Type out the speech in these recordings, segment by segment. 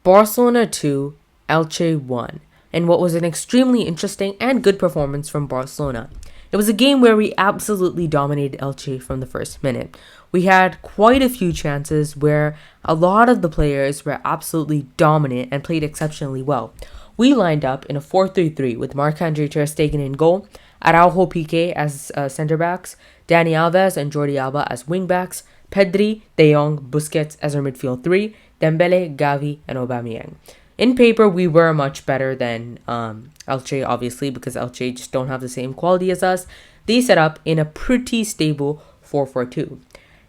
Barcelona 2, Elche 1, in what was an extremely interesting and good performance from Barcelona. It was a game where we absolutely dominated Elche from the first minute. We had quite a few chances where a lot of the players were absolutely dominant and played exceptionally well. We lined up in a 4-3-3 with Marc-Andre ter Stegen in goal, Araujo Piqué as centre backs, Dani Alves and Jordi Alba as wing backs, Pedri, De Jong, Busquets as our midfield three, Dembele, Gavi, and Aubameyang. In paper, we were much better than Elche, obviously, because Elche just don't have the same quality as us. They set up in a pretty stable 4-4-2.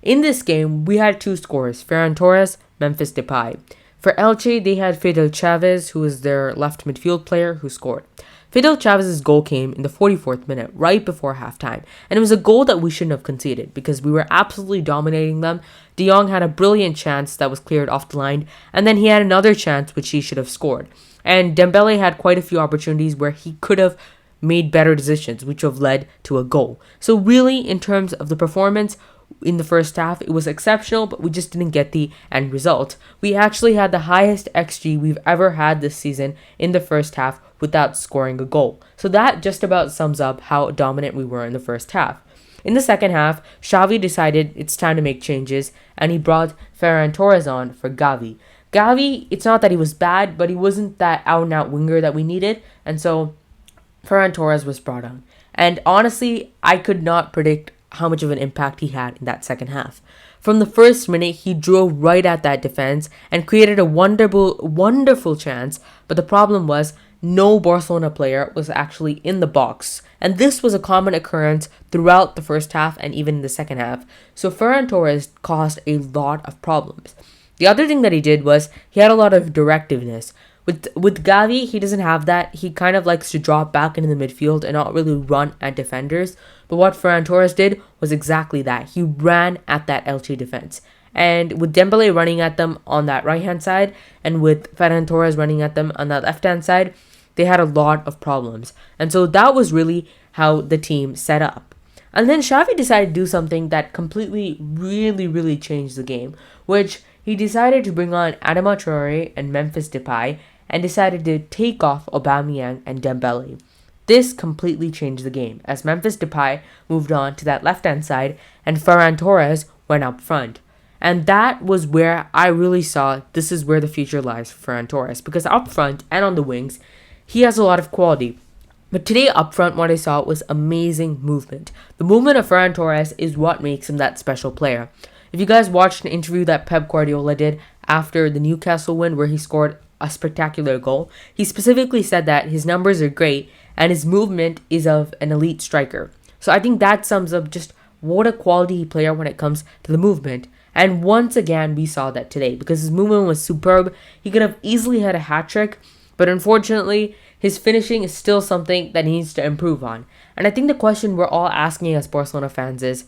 In this game, we had two scorers, Ferran Torres, Memphis Depay. For Elche, they had Fidel Chavez, who was their left midfield player, who scored. Fidel Chavez's goal came in the 44th minute, right before halftime, and it was a goal that we shouldn't have conceded because we were absolutely dominating them. De Jong had a brilliant chance that was cleared off the line, and then he had another chance which he should have scored. And Dembele had quite a few opportunities where he could have made better decisions, which have led to a goal. So really, in terms of the performance, in the first half, it was exceptional, but we just didn't get the end result. We actually had the highest XG we've ever had this season in the first half without scoring a goal. So that just about sums up how dominant we were in the first half. In the second half, Xavi decided it's time to make changes, and he brought Ferran Torres on for Gavi. Gavi, it's not that he was bad, but he wasn't that out-and-out winger that we needed, and so Ferran Torres was brought on. And honestly, I could not predict how much of an impact he had in that second half. From the first minute, he drove right at that defense and created a wonderful chance, but the problem was no Barcelona player was actually in the box, and this was a common occurrence throughout the first half and even in the second half, so Ferran Torres caused a lot of problems. The other thing that he did was he had a lot of directiveness. With Gavi, he doesn't have that. He kind of likes to drop back into the midfield and not really run at defenders. But what Ferran Torres did was exactly that. He ran at that Elche defense. And with Dembele running at them on that right-hand side, and with Ferran Torres running at them on that left-hand side, they had a lot of problems. And so that was really how the team set up. And then Xavi decided to do something that completely, really changed the game, which he decided to bring on Adama Traore and Memphis Depay, and decided to take off Aubameyang and Dembele. This completely changed the game, as Memphis Depay moved on to that left-hand side, and Ferran Torres went up front. And that was where I really saw this is where the future lies for Ferran Torres, because up front and on the wings, he has a lot of quality. But today up front, what I saw was amazing movement. The movement of Ferran Torres is what makes him that special player. If you guys watched an interview that Pep Guardiola did after the Newcastle win where he scored a spectacular goal, he specifically said that his numbers are great and his movement is of an elite striker. So I think that sums up just what a quality player when it comes to the movement. And once again, we saw that today because his movement was superb. He could have easily had a hat trick, but unfortunately, his finishing is still something that he needs to improve on. And I think the question we're all asking as Barcelona fans is,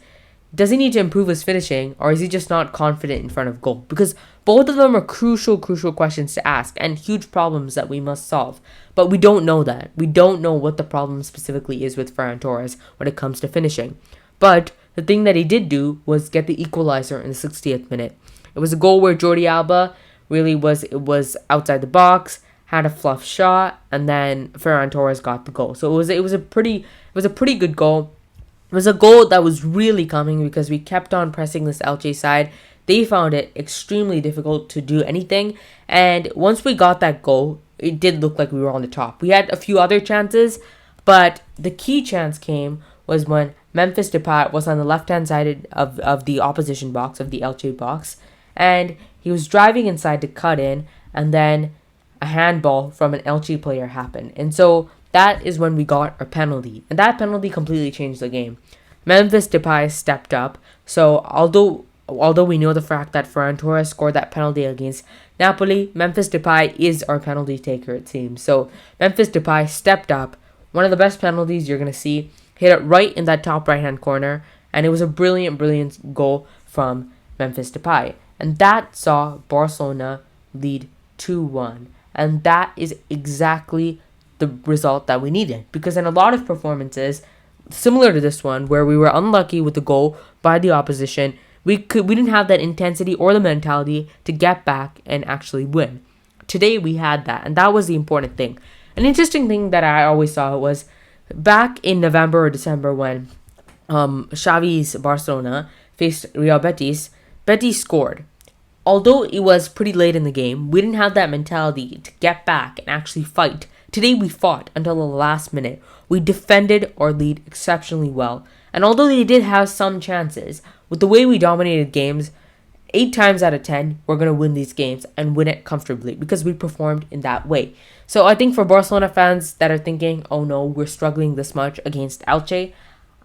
does he need to improve his finishing, or is he just not confident in front of goal? Because both of them are crucial questions to ask and huge problems that we must solve. But we don't know that. We don't know what the problem specifically is with Ferran Torres when it comes to finishing. But the thing that he did do was get the equalizer in the 60th minute. It was a goal where Jordi Alba really was outside the box, had a fluff shot, and then Ferran Torres got the goal. So it was a pretty good goal. It was a goal that was really coming because we kept on pressing this Elche side. They found it extremely difficult to do anything. And once we got that goal, it did look like we were on the top. We had a few other chances, but the key chance came was when Memphis Depay was on the left-hand side of the opposition box, of the Elche box. And he was driving inside to cut in, and then a handball from an Elche player happened. And so that is when we got our penalty. And that penalty completely changed the game. Memphis Depay stepped up. So although we know the fact that Ferran Torres scored that penalty against Napoli, Memphis Depay is our penalty taker, it seems. So Memphis Depay stepped up. One of the best penalties you're going to see. Hit it right in that top right-hand corner. And it was a brilliant goal from Memphis Depay. And that saw Barcelona lead 2-1. And that is exactly the result that we needed, because in a lot of performances similar to this one where we were unlucky with the goal by the opposition, we didn't have that intensity or the mentality to get back and actually win. today we had that, and that was the important thing. An interesting thing that I always saw was back in November or December when Xavi's Barcelona faced Real Betis. Betis scored. Although it was pretty late in the game, we didn't have that mentality to get back and actually fight. Today we fought until the last minute. We defended our lead exceptionally well. And although they did have some chances, with the way we dominated games, 8 times out of 10, we're going to win these games and win it comfortably because we performed in that way. So I think for Barcelona fans that are thinking, oh no, we're struggling this much against Elche,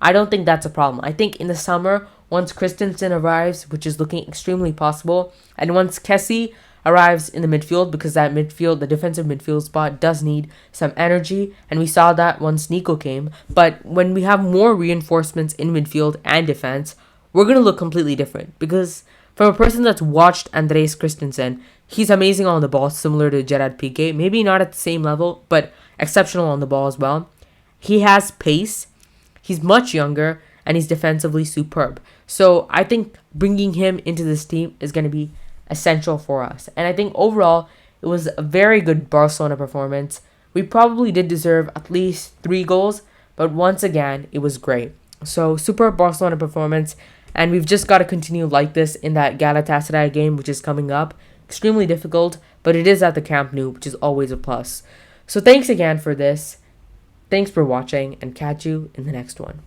I don't think that's a problem. I think in the summer, once Christensen arrives, which is looking extremely possible, and once Kessie arrives in the midfield, because that midfield, the defensive midfield spot does need some energy, and we saw that once Nico came. But when we have more reinforcements in midfield and defense, we're going to look completely different. Because from a person that's watched Andres Christensen, he's amazing on the ball, similar to Gerard Piqué. Maybe not at the same level, but exceptional on the ball as well. He has pace. He's much younger, and he's defensively superb. So I think bringing him into this team is going to be essential for us. And I think overall, it was a very good Barcelona performance. We probably did deserve at least 3 goals, but once again, it was great. So superb Barcelona performance, and we've just got to continue like this in that Galatasaray game, which is coming up. Extremely difficult, but it is at the Camp Nou, which is always a plus. So thanks again for this. Thanks for watching, and catch you in the next one.